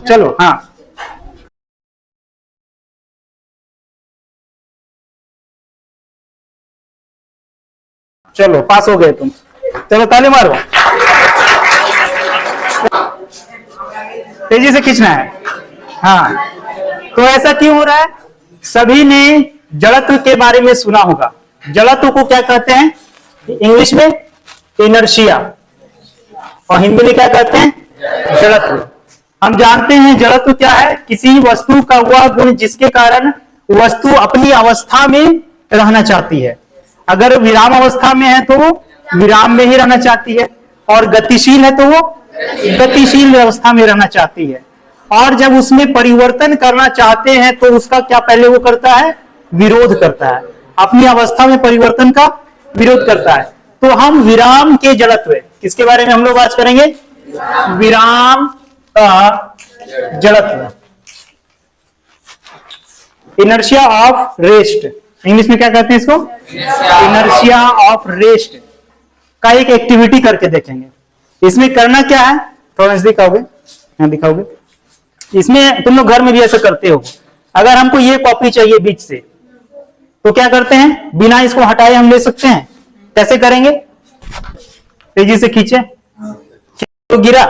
चलो हाँ, चलो पास हो गए तुम। चलो ताली मारो। तेजी से खींचना है। हाँ, तो ऐसा क्यों हो रहा है? सभी ने जड़त्व के बारे में सुना होगा। जड़त्व को क्या कहते हैं इंग्लिश में? इनर्शिया। और हिंदी में क्या कहते हैं? जड़त्व। हम जानते हैं जड़त्व क्या है? किसी वस्तु का वह गुण जिसके कारण वस्तु अपनी अवस्था में रहना चाहती है। अगर विराम अवस्था में है तो वो विराम में ही रहना चाहती है, और गतिशील है तो वो गतिशील अवस्था में रहना चाहती है। और जब उसमें परिवर्तन करना चाहते हैं तो उसका क्या पहले वो करता है? विरोध करता है, अपनी अवस्था में परिवर्तन का विरोध करता है। तो हम विराम के जड़त्व, किसके बारे में हम लोग आज करेंगे? विराम का जड़त्व, इनर्शिया ऑफ रेस्ट। इंग्लिश में क्या कहते हैं इसको? इनर्शिया ऑफ रेस्ट का एक एक्टिविटी करके देखेंगे। इसमें करना क्या है, थोड़ा सा दिखाओगे? यहाँ दिखाओगे? इसमें तुम लोग घर में भी ऐसा करते हो। अगर हमको ये कॉपी चाहिए बीच से, तो क्या करते हैं? बिना इसको हटाए हम ले सकते हैं। कैसे करेंगे? तेजी से खींचे। तो गिरा?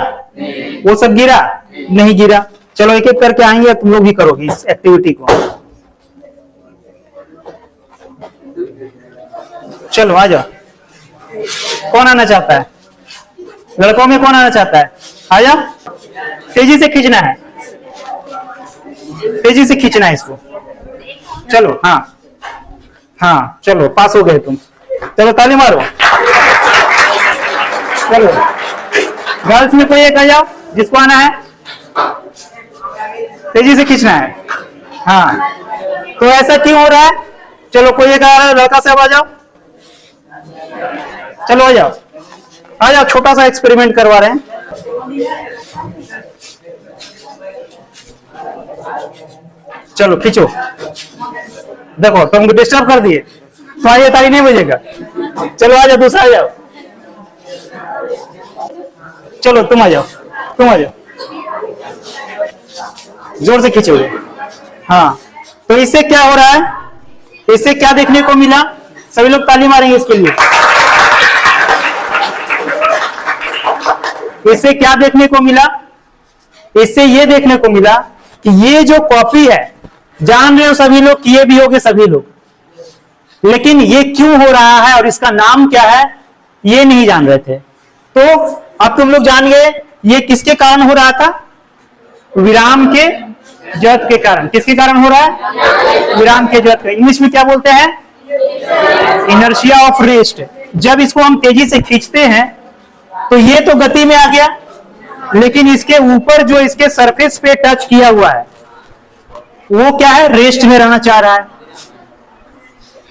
वो सब गिरा? नहीं गिरा। चलो एक एक करके आएंगे, तुम लोग भी करोगे इस एक्टिविटी को। चलो आ जाओ। कौन आना चाहता है? लड़कों में कौन आना चाहता है? आ जाओ। तेजी से खींचना है, तेजी से खींचना है इसको। चलो हाँ हाँ, चलो पास हो गए तुम। चलो ताली मारो। चलो गर्ल्स में कोई एक आ जाओ जिसको आना है। तेजी से खींचना है। हाँ, तो ऐसा क्यों हो रहा है? चलो कोई एक आ रहा है, लड़का से अब आ जाओ। चलो आ जाओ, आ जाओ। छोटा सा एक्सपेरिमेंट करवा रहे हैं। चलो खींचो। देखो तुमको डिस्टर्ब कर दिए, तो आइए ताली नहीं बजेगा। चलो आ जाओ, दूसरा आ जाओ। चलो तुम आ जाओ, तुम आ जाओ। जोर से खींचोगे। हाँ, तो इससे क्या हो रहा है? इससे क्या देखने को मिला? सभी लोग ताली मारेंगे इसके लिए। इससे क्या देखने को मिला? इससे ये देखने को मिला कि ये जो कॉपी है, जान रहे हो सभी लोग, किए भी होगे सभी लोग, लेकिन ये क्यों हो रहा है और इसका नाम क्या है ये नहीं जान रहे थे। तो अब तुम लोग जान गए ये किसके कारण हो रहा था? विराम के जड़त्व के कारण। किसके कारण हो रहा है? विराम के जड़त्व। इंग्लिश में क्या बोलते हैं? Inertia of rest. जब इसको हम तेजी से खींचते हैं तो ये तो गति में आ गया, लेकिन इसके ऊपर जो इसके सरफेस पे टच किया हुआ है वो क्या है? रेस्ट में रहना चाह रहा है।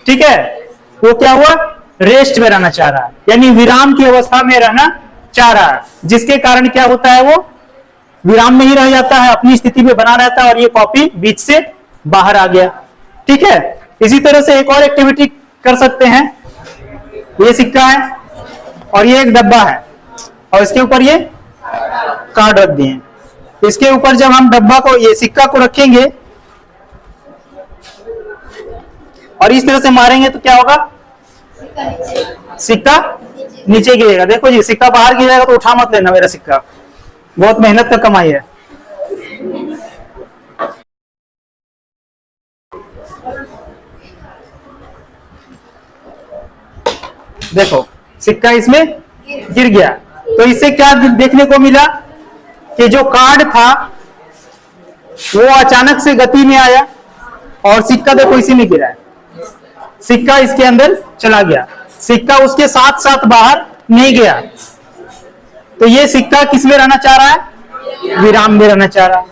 ठीक है, वो क्या हुआ? रेस्ट में रहना चाह रहा है, यानी विराम की अवस्था में रहना चाह रहा है, जिसके कारण क्या होता है? वो विराम में ही रह जाता है, अपनी स्थिति में बना रहता है, और ये कॉपी बीच से बाहर आ गया। ठीक है, इसी तरह से एक और एक्टिविटी कर सकते हैं। ये सिक्का है और ये एक डब्बा है, और इसके ऊपर ये कार्ड रख दिए। इसके ऊपर जब हम डब्बा को, ये सिक्का को रखेंगे और इस तरह से मारेंगे तो क्या होगा? सिक्का नीचे गिरेगा। देखो जी, सिक्का बाहर गिरेगा तो उठा मत लेना मेरा सिक्का, बहुत मेहनत का कमाई है। देखो सिक्का इसमें गिर गया, तो इससे क्या देखने को मिला कि जो कार्ड था वो अचानक से गति में आया, और सिक्का देखो इसी में गिरा है। सिक्का इसके अंदर चला गया, सिक्का उसके साथ साथ बाहर नहीं गया। तो ये सिक्का किस में रहना चाह रहा है? विराम में रहना चाह रहा है,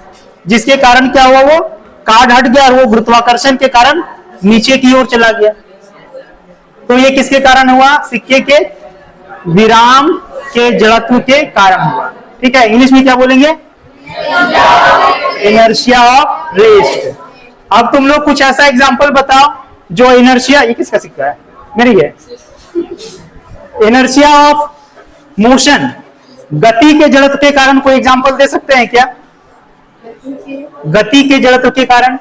जिसके कारण क्या हुआ? वो कार्ड हट गया और वो गुरुत्वाकर्षण के कारण नीचे की ओर चला गया। तो ये किसके कारण हुआ? सिक्के के विराम के जड़त्व के कारण हुआ। ठीक है, इंग्लिश में क्या बोलेंगे? Inertia of rest. अब तुम लोग कुछ ऐसा एग्जांपल बताओ जो इनर्शिया, ये किसका सिक्का है? मेरी है। इनर्शिया ऑफ मोशन, गति के जड़त्व के कारण कोई एग्जांपल दे सकते हैं क्या? गति के जड़त्व के कारण।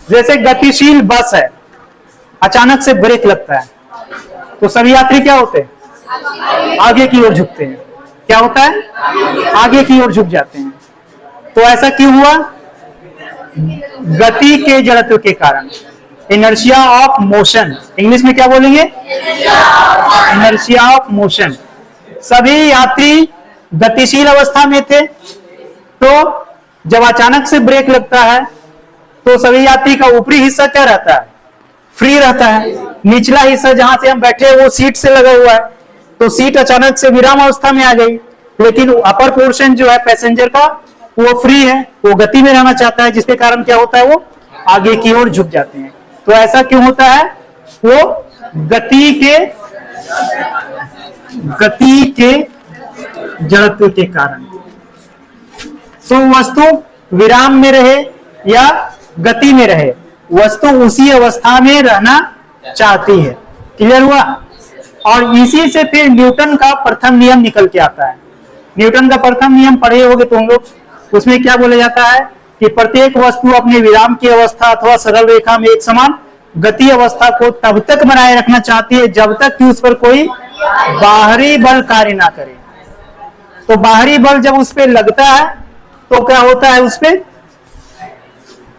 जैसे गतिशील बस है, अचानक से ब्रेक लगता है तो सभी यात्री क्या होते हैं? आगे की ओर झुकते हैं। क्या होता है? आगे की ओर झुक जाते हैं। तो ऐसा क्यों हुआ? गति के जड़त्व के कारण, इनर्शिया ऑफ मोशन। इंग्लिश में क्या बोलेंगे? Inertia of motion. सभी यात्री गतिशील अवस्था में थे, तो जब अचानक से ब्रेक लगता है तो सभी यात्री का ऊपरी हिस्सा क्या रहता है? फ्री रहता है। निचला हिस्सा जहां से हम बैठे वो सीट से लगा हुआ है, तो सीट अचानक से विराम अवस्था में आ गई, लेकिन अपर पोर्शन जो है पैसेंजर का वो फ्री है, वो गति में रहना चाहता है, जिसके कारण क्या होता है? वो आगे की ओर झुक जाते हैं। तो ऐसा क्यों होता है? वो गति के जड़त्व के कारण। तो वस्तु विराम में रहे या गति में रहे, वस्तु उसी अवस्था में रहना चाहती है। क्लियर हुआ? और इसी से फिर न्यूटन का प्रथम नियम निकल के आता है। न्यूटन का प्रथम नियम पढ़े होगे तुम लोग, उसमें क्या बोला जाता है कि प्रत्येक वस्तु अपने विराम की अवस्था अथवा सरल रेखा में एक समान गति अवस्था को तब तक बनाए रखना चाहती है जब तक कि उस पर कोई बाहरी बल कार्य ना करे। तो बाहरी बल जब उस पर लगता है तो क्या होता है? उस पर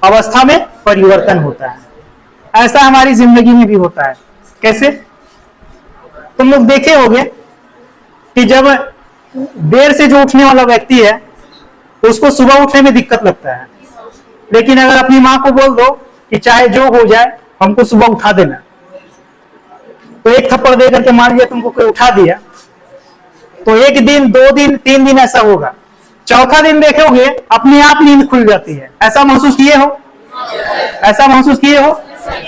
अवस्था में परिवर्तन होता है। ऐसा हमारी जिंदगी में भी होता है। कैसे? तुम लोग देखे होंगे कि जब देर से जो उठने वाला व्यक्ति है उसको सुबह उठने में दिक्कत लगता है, लेकिन अगर अपनी माँ को बोल दो कि चाहे जो हो जाए हमको सुबह उठा देना, तो एक थप्पड़ दे करके मान लिया तुमको कोई उठा दिया, तो एक दिन, 2 दिन, 3 दिन ऐसा होगा। चौथा दिन देखोगे अपने आप नींद खुल जाती है। ऐसा महसूस किए हो? ऐसा महसूस किए हो?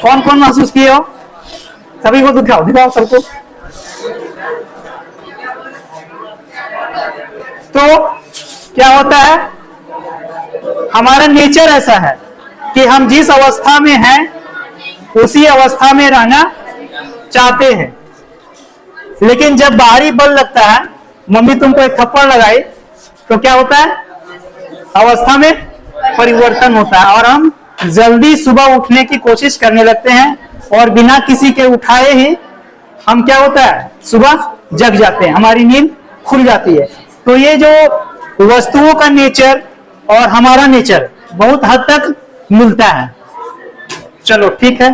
कौन कौन महसूस किए हो? सभी को दिखाओ सबको। तो क्या होता है? हमारा नेचर ऐसा है कि हम जिस अवस्था में हैं उसी अवस्था में रहना चाहते हैं, लेकिन जब बाहरी बल लगता है, मम्मी तुमको एक थप्पड़ लगाई, तो क्या होता है? अवस्था में परिवर्तन होता है और हम जल्दी सुबह उठने की कोशिश करने लगते हैं और बिना किसी के उठाए ही हम क्या होता है? सुबह जग जाते हैं, हमारी नींद खुल जाती है। तो ये जो वस्तुओं का नेचर और हमारा नेचर बहुत हद तक मिलता है। चलो ठीक है।